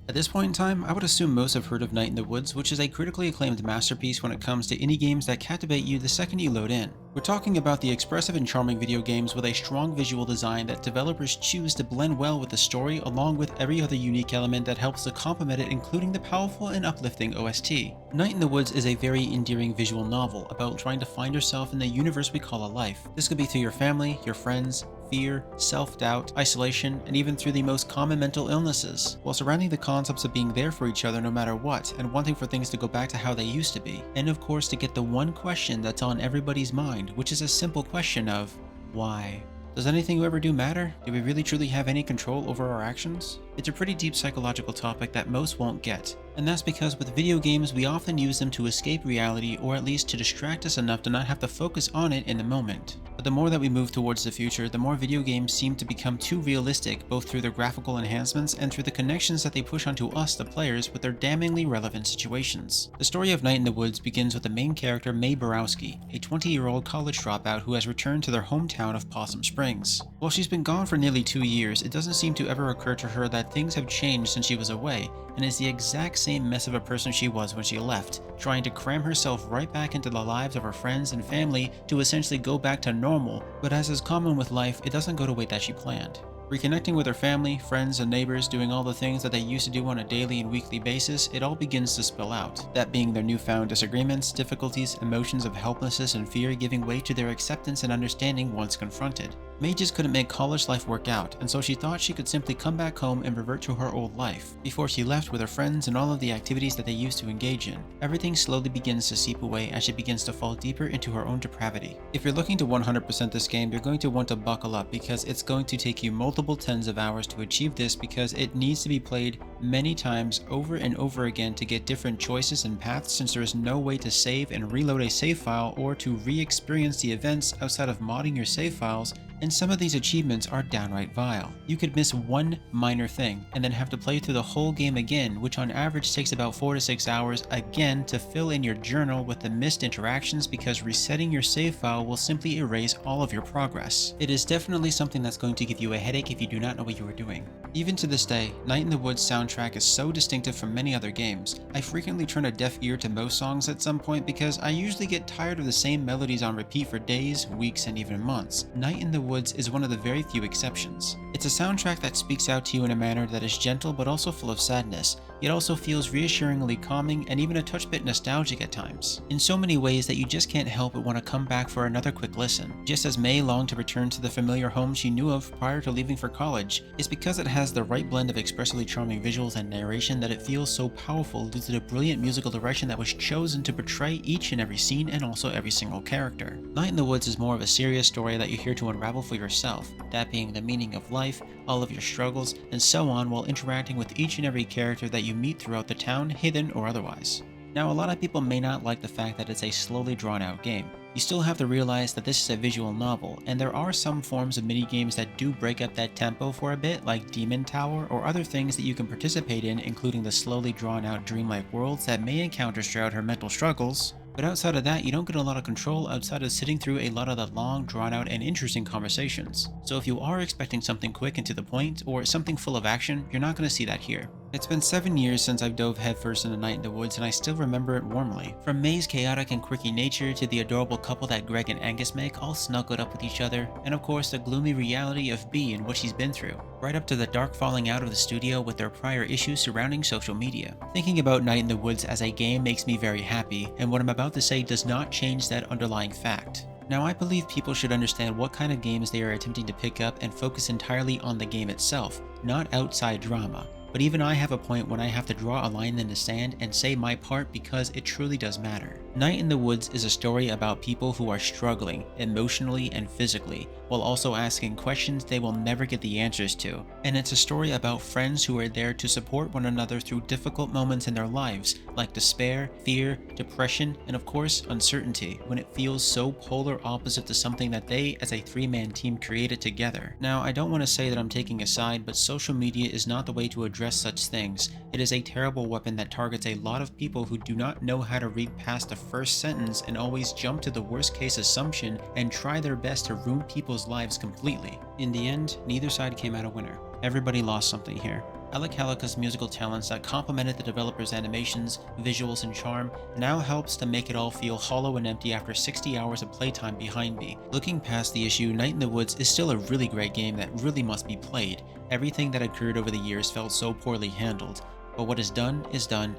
At this point in time, I would assume most have heard of Night in the Woods, which is a critically acclaimed masterpiece when it comes to indie games that captivate you the second you load in. We're talking about the expressive and charming video games with a strong visual design that developers choose to blend well with the story along with every other unique element that helps to complement it, including the powerful and uplifting OST. Night in the Woods is a very endearing visual novel about trying to find yourself in the universe we call a life. This could be through your family, your friends, fear, self-doubt, isolation, and even through the most common mental illnesses, while surrounding the concepts of being there for each other no matter what, and wanting for things to go back to how they used to be. And of course, to get the one question that's on everybody's mind, which is a simple question of, why? Does anything you ever do matter? Do we really truly have any control over our actions? It's a pretty deep psychological topic that most won't get, and that's because with video games we often use them to escape reality or at least to distract us enough to not have to focus on it in the moment. But the more that we move towards the future, the more video games seem to become too realistic, both through their graphical enhancements and through the connections that they push onto us, the players, with their damningly relevant situations. The story of Night in the Woods begins with the main character Mae Borowski, a 20-year-old college dropout who has returned to their hometown of Possum Springs. While she's been gone for nearly 2 years, it doesn't seem to ever occur to her that things have changed since she was away, and is the exact same mess of a person she was when she left, trying to cram herself right back into the lives of her friends and family to essentially go back to normal, but as is common with life, it doesn't go the way that she planned. Reconnecting with her family, friends, and neighbors, doing all the things that they used to do on a daily and weekly basis, it all begins to spill out. That being their newfound disagreements, difficulties, emotions of helplessness and fear giving way to their acceptance and understanding once confronted. Mae just couldn't make college life work out, and so she thought she could simply come back home and revert to her old life. Before she left with her friends and all of the activities that they used to engage in, everything slowly begins to seep away as she begins to fall deeper into her own depravity. If you're looking to 100% this game, you're going to want to buckle up because it's going to take you multiple tens of hours to achieve this because it needs to be played many times over and over again to get different choices and paths, since there is no way to save and reload a save file or to re-experience the events outside of modding your save files, and some of these achievements are downright vile. You could miss one minor thing and then have to play through the whole game again, which on average takes about 4 to 6 hours again to fill in your journal with the missed interactions, because resetting your save file will simply erase all of your progress. It is definitely something that's going to give you a headache if you do not know what you are doing. Even to this day, Night in the Woods soundtrack is so distinctive from many other games. I frequently turn a deaf ear to most songs at some point because I usually get tired of the same melodies on repeat for days, weeks, and even months. Night in the Woods is one of the very few exceptions. It's a soundtrack that speaks out to you in a manner that is gentle but also full of sadness. It also feels reassuringly calming and even a touch bit nostalgic at times, in so many ways that you just can't help but want to come back for another quick listen. Just as Mae longed to return to the familiar home she knew of prior to leaving for college, it's because it has the right blend of expressively charming visuals and narration that it feels so powerful due to the brilliant musical direction that was chosen to portray each and every scene and also every single character. Night in the Woods is more of a serious story that you're here to unravel for yourself, that being the meaning of life, all of your struggles, and so on, while interacting with each and every character that you meet throughout the town, hidden or otherwise. Now, a lot of people may not like the fact that it's a slowly drawn out game. You still have to realize that this is a visual novel, and there are some forms of minigames that do break up that tempo for a bit, like Demon Tower, or other things that you can participate in, including the slowly drawn out dreamlike worlds that Mae encounters throughout her mental struggles. But outside of that, you don't get a lot of control outside of sitting through a lot of the long, drawn-out, and interesting conversations. So if you are expecting something quick and to the point, or something full of action, you're not going to see that here. It's been 7 years since I've dove headfirst into Night in the Woods, and I still remember it warmly. From Mae's chaotic and quirky nature to the adorable couple that Greg and Angus make, all snuggled up with each other, and of course the gloomy reality of Bea and what she's been through, right up to the dark falling out of the studio with their prior issues surrounding social media. Thinking about Night in the Woods as a game makes me very happy, and what I'm about to say does not change that underlying fact. Now, I believe people should understand what kind of games they are attempting to pick up and focus entirely on the game itself, not outside drama. But even I have a point when I have to draw a line in the sand and say my part because it truly does matter. Night in the Woods is a story about people who are struggling emotionally and physically, while also asking questions they will never get the answers to. And it's a story about friends who are there to support one another through difficult moments in their lives, like despair, fear, depression, and of course, uncertainty, when it feels so polar opposite to something that they as a three-man team created together. Now, I don't want to say that I'm taking a side, but social media is not the way to address such things. It is a terrible weapon that targets a lot of people who do not know how to read past the first sentence and always jump to the worst case assumption and try their best to ruin people's lives completely. In the end, neither side came out a winner. Everybody lost something here. Alec Halika's musical talents that complemented the developer's animations, visuals, and charm now helps to make it all feel hollow and empty after 60 hours of playtime behind me. Looking past the issue, Night in the Woods is still a really great game that really must be played. Everything that occurred over the years felt so poorly handled. But what is done,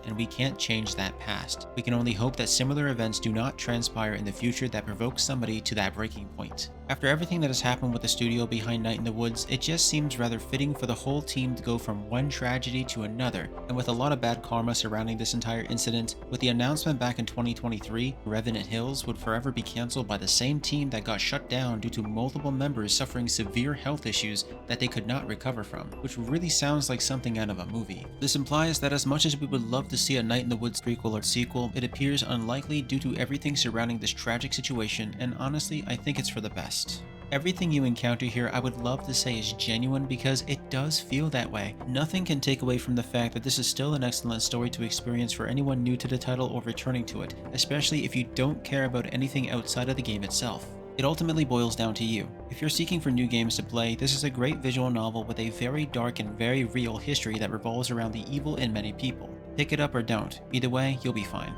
and we can't change that past. We can only hope that similar events do not transpire in the future that provoke somebody to that breaking point. After everything that has happened with the studio behind Night in the Woods, it just seems rather fitting for the whole team to go from one tragedy to another, and with a lot of bad karma surrounding this entire incident, with the announcement back in 2023, Revenant Hills would forever be cancelled by the same team that got shut down due to multiple members suffering severe health issues that they could not recover from, which really sounds like something out of a movie. This implies that as much as we would love to see a Night in the Woods prequel or sequel, it appears unlikely due to everything surrounding this tragic situation, and honestly, I think it's for the best. Everything you encounter here I would love to say is genuine because it does feel that way. Nothing can take away from the fact that this is still an excellent story to experience for anyone new to the title or returning to it, especially if you don't care about anything outside of the game itself. It ultimately boils down to you. If you're seeking for new games to play, this is a great visual novel with a very dark and very real history that revolves around the evil in many people. Pick it up or don't, either way, you'll be fine.